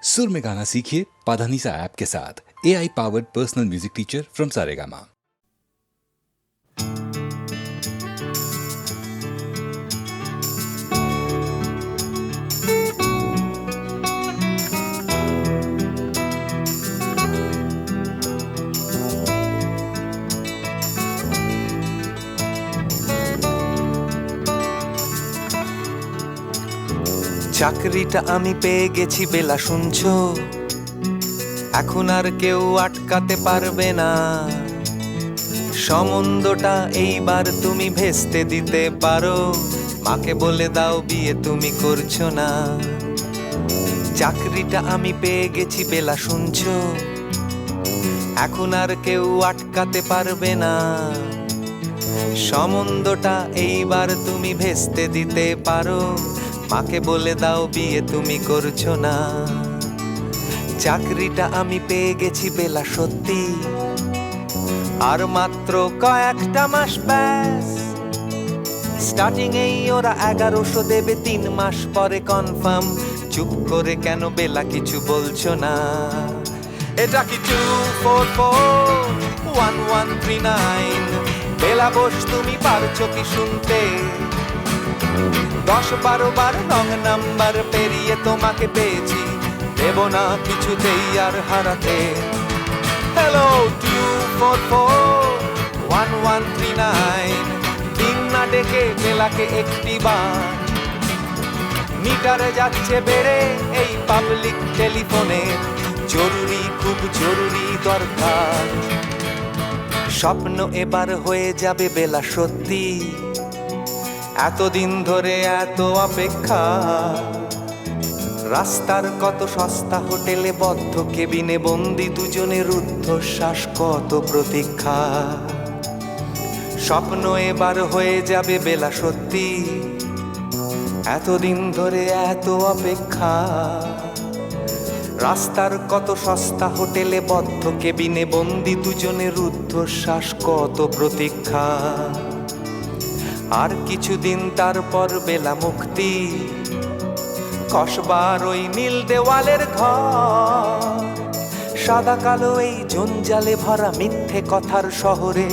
सुर में गाना सीखिए पाधानीसा ऐप के साथ। AI powered personal music teacher from Saregama. চাকরিটা আমি পেয়ে গেছি বেলা শুনছো, এখন আর কেউ আটকাতে পারবে না। সম্বন্ধটা এইবার তুমি ভেস্তে দিতে পারো, মাকে বলে দাও বিয়ে তুমি করছো না। চাকরিটা আমি পেয়ে গেছি বেলা শুনছো, এখন আর কেউ আটকাতে পারবে না। সম্বন্ধটা এইবার তুমি ভেস্তে দিতে পারো, মাকে বলে দাও বিয়ে তুমি করছো না। চাকরিটা আমি পেয়ে গেছি বেলা সত্যি, আর মাত্র কয়েকটা মাস ব্যাস। স্টার্টিং এই ওরা 1100 দেবে, 3 মাস পরে কনফার্ম। চুপ করে কেন বেলা কিছু বলছো না? এটা কি 2441139? বেলা বোস তুমি পারছো কি শুনতে? 10-12 বার রং নাম্বার পেরিয়ে তোমাকে পেয়েছি, দেব না কিছুতেই আর হারাতে। হ্যালো 2441139, দিন না ডেকে বেলাকে একটি বার। মিটারে যাচ্ছে বেড়ে এই পাবলিক টেলিফোনে, জরুরি খুব জরুরি দরকার। স্বপ্ন এবার হয়ে যাবে বেলা সত্যি, এতদিন ধরে এত অপেক্ষা। রাস্তার কত সস্তা হোটেলে বদ্ধ কেবিনে বন্দি দুজনের রুদ্ধশ্বাস, কত প্রতীক্ষা। স্বপ্ন এবার হয়ে যাবে বেলা সত্যি, এতদিন ধরে এত অপেক্ষা। রাস্তার কত সস্তা হোটেলে বদ্ধ কেবিনে বন্দি দুজনের রুদ্ধশ্বাস, কত প্রতীক্ষা। আর কিছুদিন তারপর বেলা মুক্তি, কসবার ওই নীল দেওয়ালের ঘর। সাদা কালো এই জঞ্জালে ভরা মিথ্যে কথার শহরে,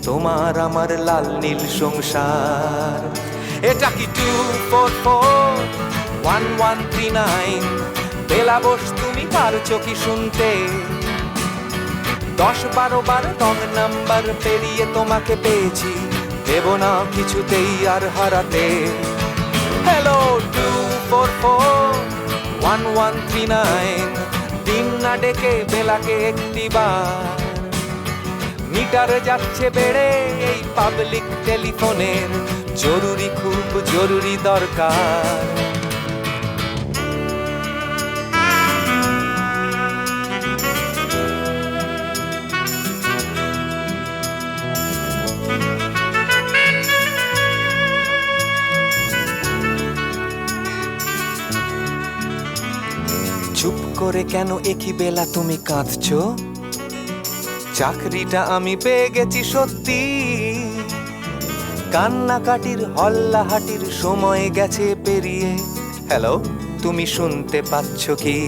তোমার আমার লাল নীল সংসার। এটা কি 2441139? বেলা বোস তুমি পারছো কি শুনতে? 10-12 বার রং নাম্বার পেরিয়ে তোমাকে পেয়েছি, দেব না কিছুতেই আর হারাতে। হ্যালো 2441139, দিন না ডেকে বেলাকে একটি বার। মিটারে যাচ্ছে বেড়ে এই পাবলিক টেলিফোনের, জরুরি খুব জরুরি দরকার। চুপ করে কেন একই বেলা তুমি কাঁদছো? চাকরিটা আমি পেয়ে গেছি সত্যি, কান্নাকাটির হল্লাহাটির সময় গেছে পেরিয়ে। হ্যালো তুমি শুনতে পাচ্ছ কি?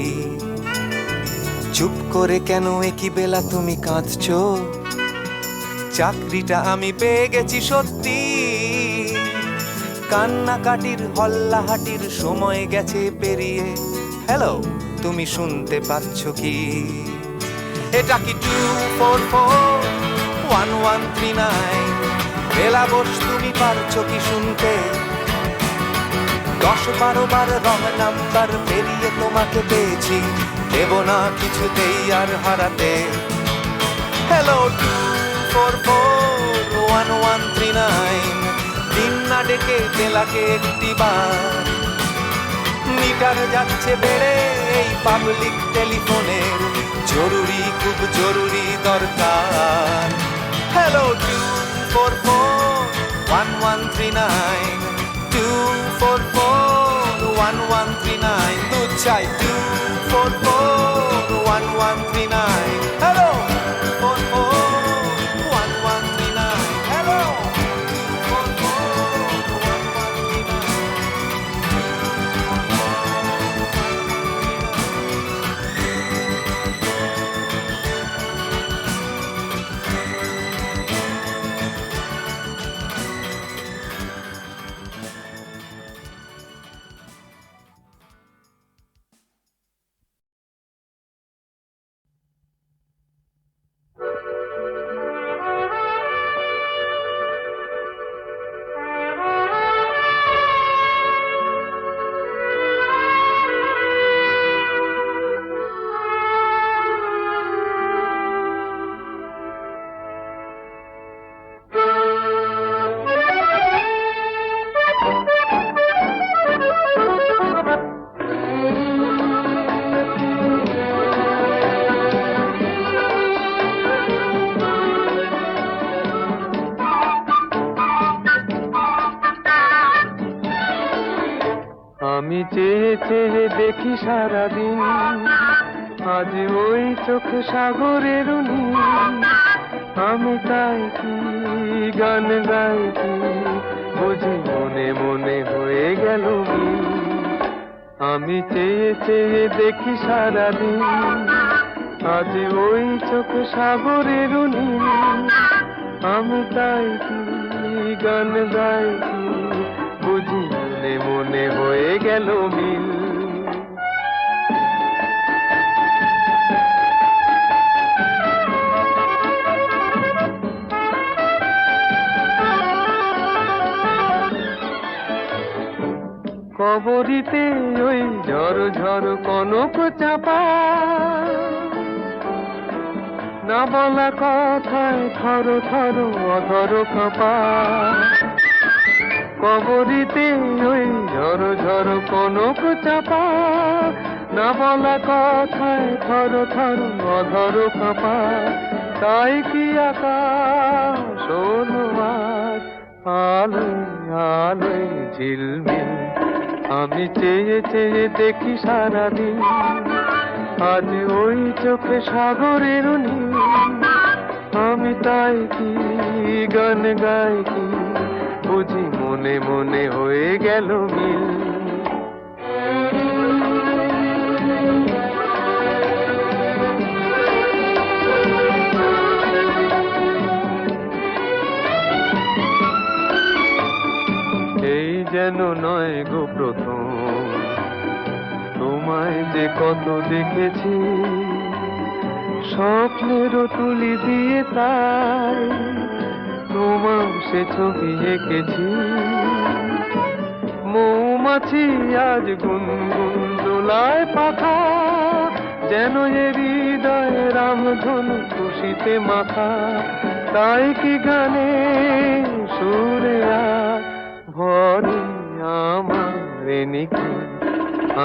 চুপ করে কেন একই বেলা তুমি কাঁদছো? চাকরিটা আমি পেয়ে গেছি সত্যি, কান্নাকাটির হল্লাহাটির সময় গেছে পেরিয়ে। হ্যালো তুমি শুনতে পাচ্ছ কি? এটা কি 2441139? বেলা বোস তুমি পারছো কি শুনতে? 10-12 বার রং নাম্বার পেরিয়ে তোমাকে পেয়েছি, দেব না কিছুতেই আর হারাতে। হ্যালো 2441139, দিন না ডেকে বেলাকে একটি বার। মিটার যাচ্ছে বেড়ে এই পাবলিক টেলিফোনের, জরুরি খুব জরুরি দরকার। হ্যালো 2441139, 2441139, দুধ চাই 2441139। Hello 2441139, hello 2441139। চেয়ে দেখি সারাদিন, আজ ওই চোখ সাগরের নীল। আমি তাই কি গান গাই কি, বুঝি মনে মনে হয়ে গেল মিল। আমি চেয়ে চেয়ে দেখি সারাদিন, আজ ওই চোখ সাগরের নীল। আমি তাই কি গান গাই কি, বুঝি মনে মনে হয়ে গেল মিল। কবরিতে ওই ঝড় ঝড় কনক চাপা, না বলা কথায় থর থর অধর কাঁপা। কবরিতে ওই ঝড় ঝড় কনক চাপা, না বলা কথায় থর থর অধর কাঁপা। তাই কি আকাশ হলো আজ আলোয় আলোয় ঝিলমিল। আমি চেয়ে চেয়ে দেখি সারাদিন, আজ ওই চোখে সাগরের নীল। আমি তাই কি গান গাই কি, বুঝি মনে মনে হয়ে গেল মিল। এই যেন নয় গো প্রথম, তোমায় যে কত দেখেছি, স্বপ্নেরও তুলি দিয়ে তাই তোমার সে ছবি এঁকেছি। মৌমাছি আজ গুনগুন দোলায় পাখা, যেন এ হৃদয় রামধনু খুশিতে মাখা। তাই কি গানে সুরে ভরে আমার নিকি।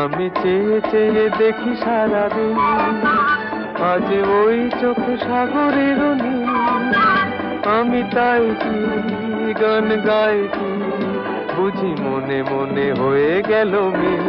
আমি চেয়ে চেয়ে দেখি সারাদিন, আজ ওই চোখ সাগরের নীল। আমি তাই কি গান গাই কি, বুঝি মনে মনে হয়ে গেল মিল।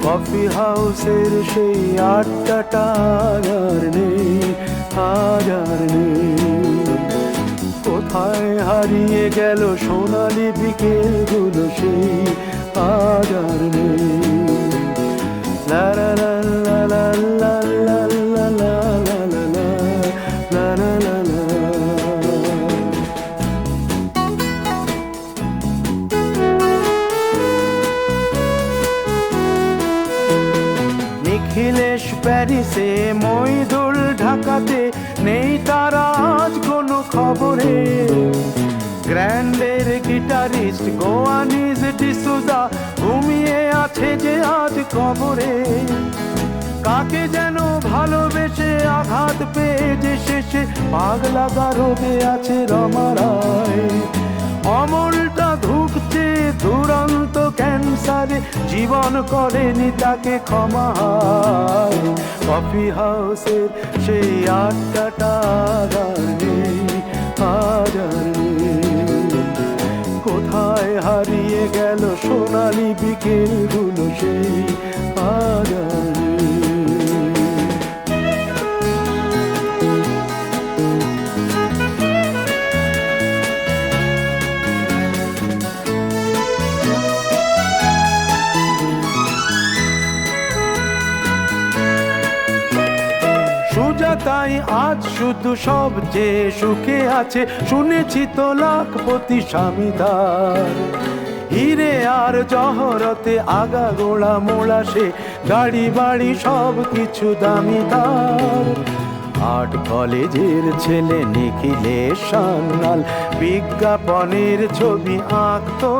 কফি হাউসের সেই আড্ডাটা আর নেই, আর নেই। কোথায় হারিয়ে গেল সোনালি বিকেলগুলো সেই আর নেই। লা লা লা লা লা লা লা লা লা লা লা লা লা লা। নিখিলেশ প্যারিসে, মইদুল ঢাকাতে, নেই তারা আজ কোনো খবরে। গ্র্যান্ডের গিটারিস্ট গোয়ানিজ ডিসুজা ঘুমিয়ে আছে যে আজ কবরে। কাকে যেন ভালোবেসে আঘাত পেয়ে যে শেষে পাগলা গারদে আছে রমারায়। অমলটা ধুকছে দুরন্ত ক্যান্সারে, জীবন করেনি তাকে ক্ষমা। কফি হাউসের সেই আড্ডাটা আর নেই, আর নেই। কোথায় হারিয়ে গেল সোনালি বিকেলগুলো সেই আর নেই। তাই আজ শুধু সবচেয়ে সুখে আছে, শুনেছি তো লাখপতি স্বামীদার। হিরে আর জহরতে আগা গোড়া মোড়া সে, গাড়ি বাড়ি সব কিছু দামি তার। আর্ট কলেজের ছেলে নিখিলেশ সান্যাল বিজ্ঞাপনের ছবি আঁকতো,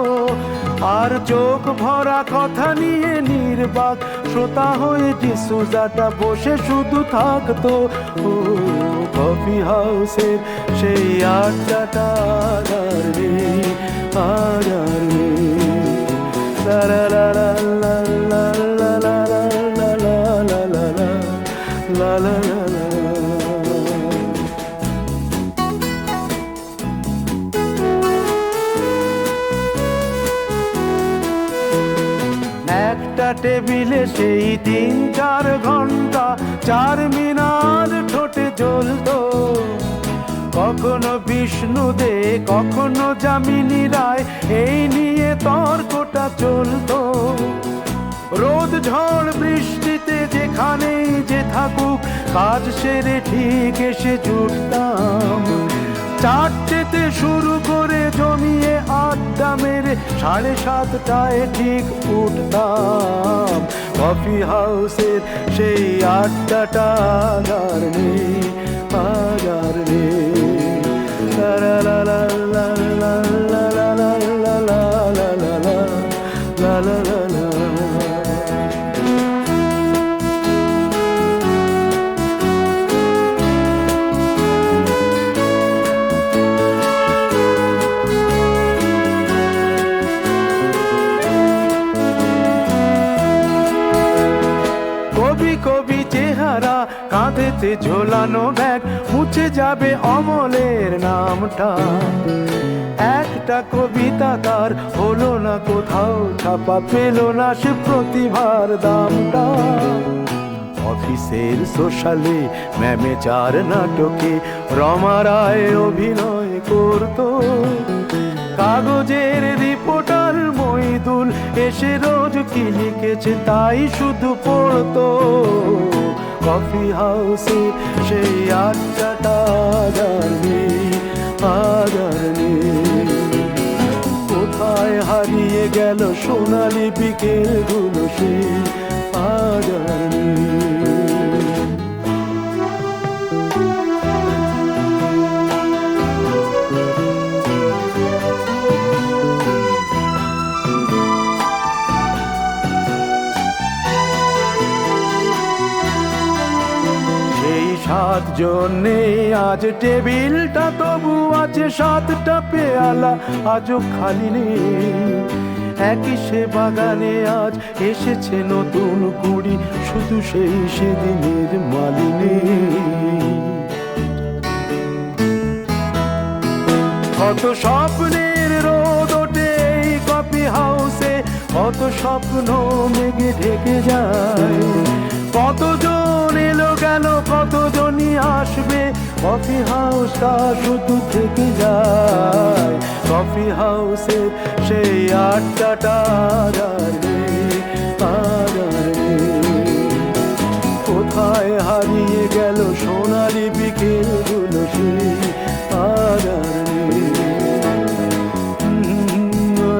আর চোখ ভরা কথা নিয়ে নির্বাক শ্রোতা হয়ে ডিসুজাটা বসে শুধু থাকতো। ও কফি হাউসের সেই আড্ডাটা আর নেই, আর নেই। লা লা লা লা লা লা লা লা লা লা লা লা লা লা। একটা টেবিলে সেই 3-4 ঘন্টা চারমিনার ঠোঁটে জ্বলতো, কখনো বিষ্ণু দে কখনো যামিনী রায়, এই নিয়ে তর্কটা চলতো। রোদ ঝড় বৃষ্টিতে যেখানেই যে থাকুক, কাজ সেরে ঠিক এসে জুটতাম। 4টেতে শুরু করে জমিয়ে আড্ডা মেরে 7:30টায় ঠিক উঠতাম। কফি হাউসের সেই আড্ডাটা আর নেই, আর নেই। লা লা লা লা লা লা লা লা লা লা লা লা লা লা। কবি চেহারা, কাঁধেতে ঝোলানো ব্যাগ, মুছে যাবে অমলের নামটা। একটা কবিতা তার হলো না কোথাও ছাপা, পেল না সে প্রতিভার দামটা। অফিসের সোশ্যালে ম্যামেজার নাটকে রমা রায় অভিনয় করতো, কাগজের রিপোর্টার মইদুল এসে রোজ কি লিখেছে তাই শুধু পড়তো। কফি হাউসে সেই আড্ডাটা আর নেই, আর নেই। কোথায় হারিয়ে গেল সোনালি বিকেলগুলো সেই, আর নেই। জন্যে আজ টেবিলটা তবু আছে, 7টা পেয়ালা আজও খালি নেই। একই সে বাগানে আজ এসেছে নতুন কুড়ি, শুধু সেই সেদিনের মালিনী। কত স্বপ্নের রোদ ওঠে এই কফি হাউসে, কত স্বপ্ন মেঘে ঢেকে যায়। কতজন এলো গেল, কতজনই আসবে, কফি হাউসটা শুধু থেকে যায়। কফি হাউসে সেই আড্ডাটা আর নেই, আর নেই। কোথায় হারিয়ে গেল সোনালি বিকেলগুলো সেই, আর নেই।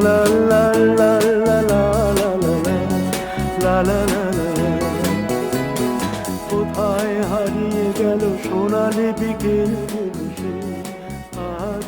লা লা লা লা লা লা লা লা লা। কোথায় হারিয়ে গেল সোনালি বিকেলগুলো সেই, আর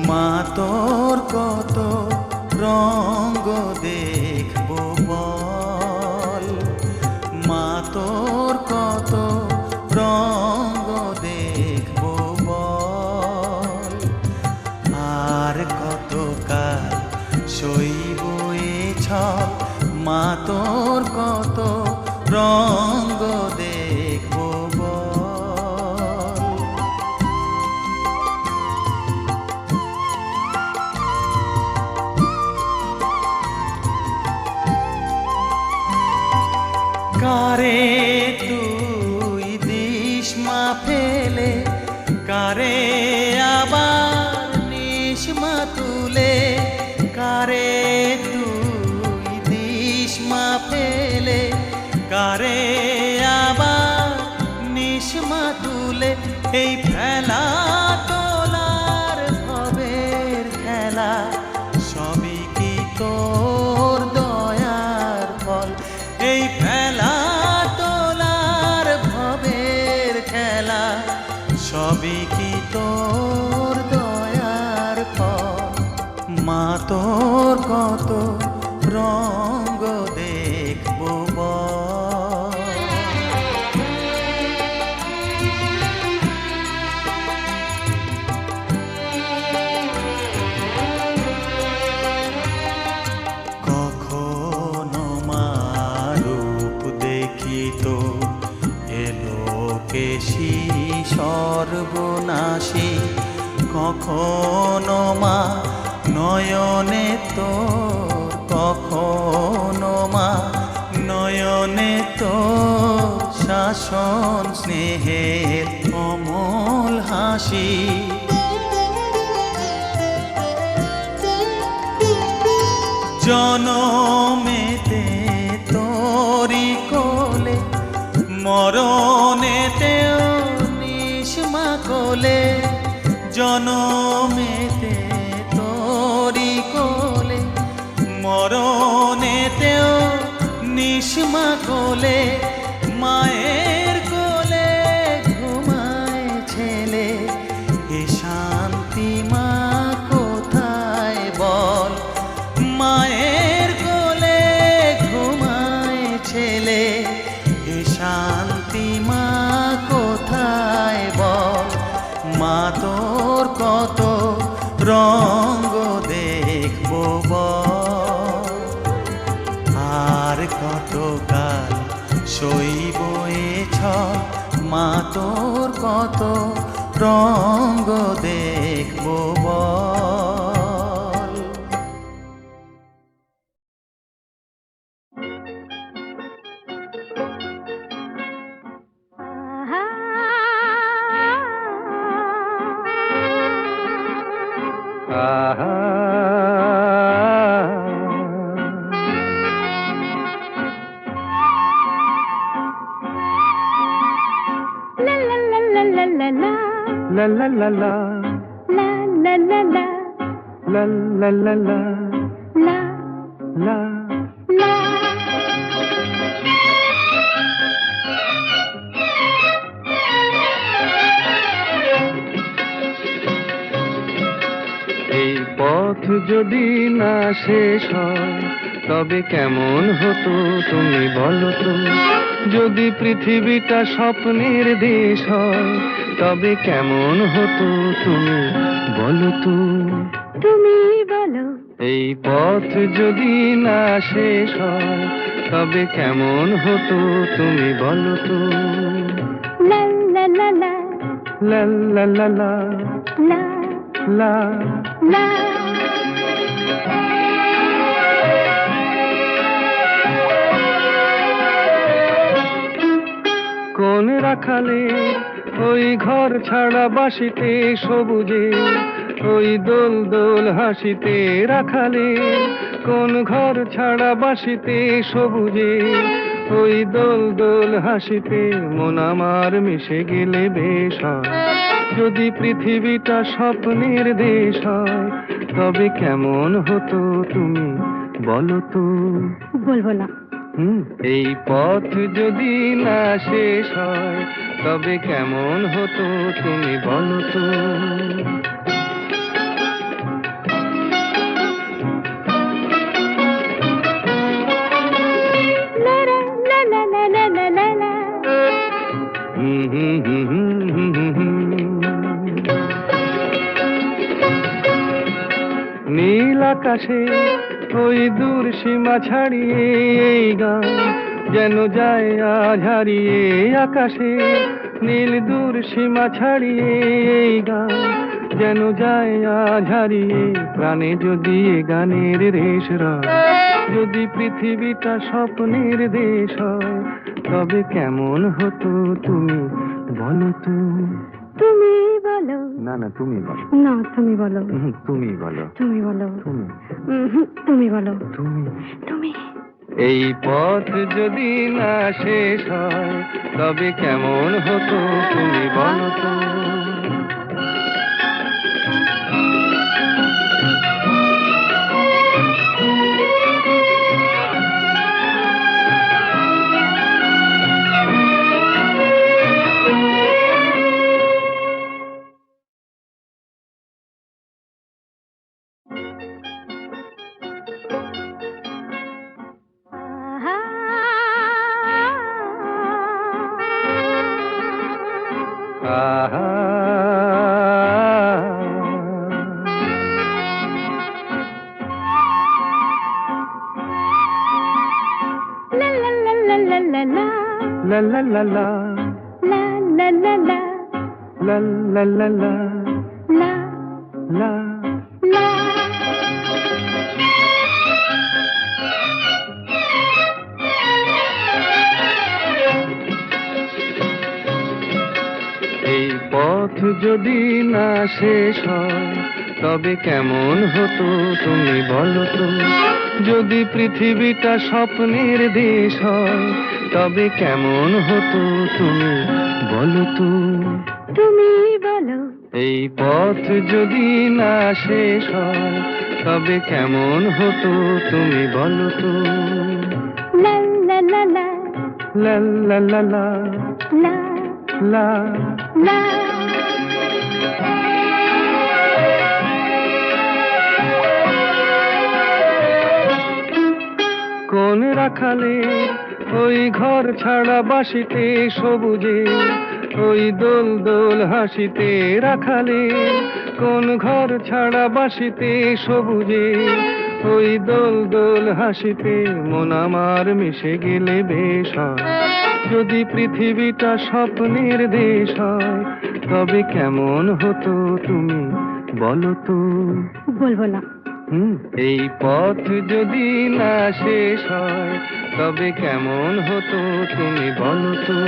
মা তোর কত রঙ্গ দেখবো বল, মা তোর কত রঙ্গ দেখবো বল, আর কত কাল সইব এ ছল, মা তোর কত রঙ্গ দেখবো বল। কারে তুই দিস মা ফেলে, কারে আবার নিস মা তুলে, কারে তুই দিস মা ফেলে, কারে আবার নিস মা তুলে। এই ফেলা তোলার ভবের খেলা সবই কি তোর দয়ার ফল। এই ফেলা তোলার ভবের খেলা সবই কি তোর দয়ার ফল। মা তোর কত রঙ্গ দেখবো বল। কখনো মা রূপ দেখি তো এলো কেশি সর্বনাশী, কখনো মা নয়নে তোর, কখনো মা নয়নে তোর শাসন স্নেহের অমল হাসি। জনমেতে তোরি কোলে, মরণেতেও নিস মা কোলে। জনমেতে তোরি কোলে, মরণেতেও নিস মা কোলে। মায়ের কোলে ঘুমায় ছেলে, এ শান্তি মা কোথায় বল। মায়ের কোলে ঘুমায় ছেলে, এ শান্তি মা কোথায় বল। মা তোর কত রঙ্গ দেখবো বল। আর কত কাল সইব এ ছল, মা তোর কত রঙ্গ দেখবো বল। আহা লা লা লা লা লা লা লা লা লা। এই পথ যদি না শেষ হয় তবে কেমন হতো তুমি বলো তো। যদি পৃথিবীটা স্বপ্নের দেশ হয় তবে কেমন হতো তুমি বলো তো। তুমি বলো এই পথ যদি না শেষ হয় তবে কেমন হতো তুমি বলো তো। লা লা লা লা লা লা লা লা লা লা লা। কোন রাখালে ওই ঘর ছাড়া বাসিতে সবুজে, ওই দোল দোল হাসিতে রাখালে। কোন ঘর ছাড়া বাসিতে সবুজে, ওই দোল দোল হাসিতে মন আমার মিশে গেলে বেশ হয়। যদি পৃথিবীটা স্বপ্নের দেশ হয় তবে কেমন হতো তুমি বলো তো। বলবো না। এই পথ যদি না শেষ হয় তবে কেমন হতো তুমি বলো তো। লা লা লা লা লা লা লা লা। নীল আকাশে ওই দূর সীমা ছাড়িয়ে এই গান যেন যায় আজ হারিয়ে। আকাশে নীল দূর সীমা ছাড়িয়ে এই গান যেন যায় আজ হারিয়ে। প্রাণে যদি এ গানের রেশ রয়, যদি পৃথিবীটা স্বপ্নের দেশ হয় তবে কেমন হতো তুমি বলো তো। তুমি বলো। না না তুমি বলো। না তুমি বলো। তুমি বলো। তুমি বলো। তুমি তুমি বলো। তুমি তুমি। এই পথ যদি না শেষ হয় তবে কেমন হতো তুমি বলো তো। আহা। আহা লা লা লা লা লা লা লা। লা লা লা লা লা লা লা লা। লা লা লা লা লা লা। লা। এই পথ যদি না শেষ হয় তবে কেমন হতো তুমি বলো তো। যদি পৃথিবীটা স্বপ্নের দেশ হয় তবে কেমন হতো তুমি বলো তো। তুমি বলো। এই পথ যদি না শেষ হয় তবে কেমন হতো তুমি বলো তো। লা লা লা লা। লা লা লা লা লা লা। লা। কোন রাখালে ওই ঘর ছাড়া বাসিতে সবুজে ওই দোল দোল হাসিতে রাখালে কোন ঘর ছাড়া বাসিতে সবুজে ওই দোল দোল হাসিতে মন আমার মিশে গেলে বেশ হয়। যদি পৃথিবীটা স্বপ্নের দেশ হয় তবে কেমন হতো তুমি বলো তো। বলবো না। এই পথ যদি না শেষ হয় তবে কেমন হতো তুমি বলো তো।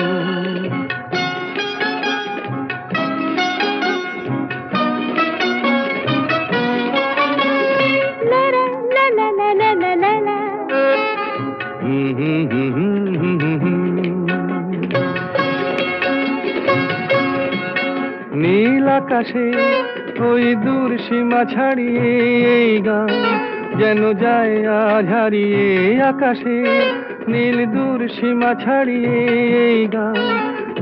লা লা লা লা লা লা লা লা। নীল আকাশে ওই দূর সীমা ছাড়িয়ে এই গান যেন যায় আজ হারিয়ে। আকাশে নীল দূর সীমা ছাড়িয়ে এই গান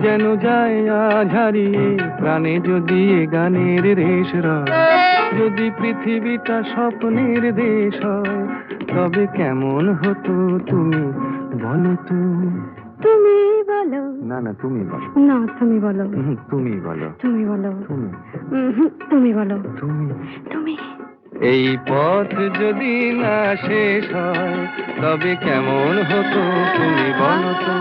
যেন যায় আজ হারিয়ে। প্রাণে যদি এ গানের রেশ রয় যদি পৃথিবীটা স্বপ্নের দেশ হয় তবে কেমন হতো তুমি বলো তো। তুমি বলো। না না তুমি বলো। না তুমি বলো। তুমি বলো। তুমি বলো। তুমি তুমি বলো। তুমি তুমি। এই পথ যদি না শেষ হয় তবে কেমন হতো তুমি বলো তো।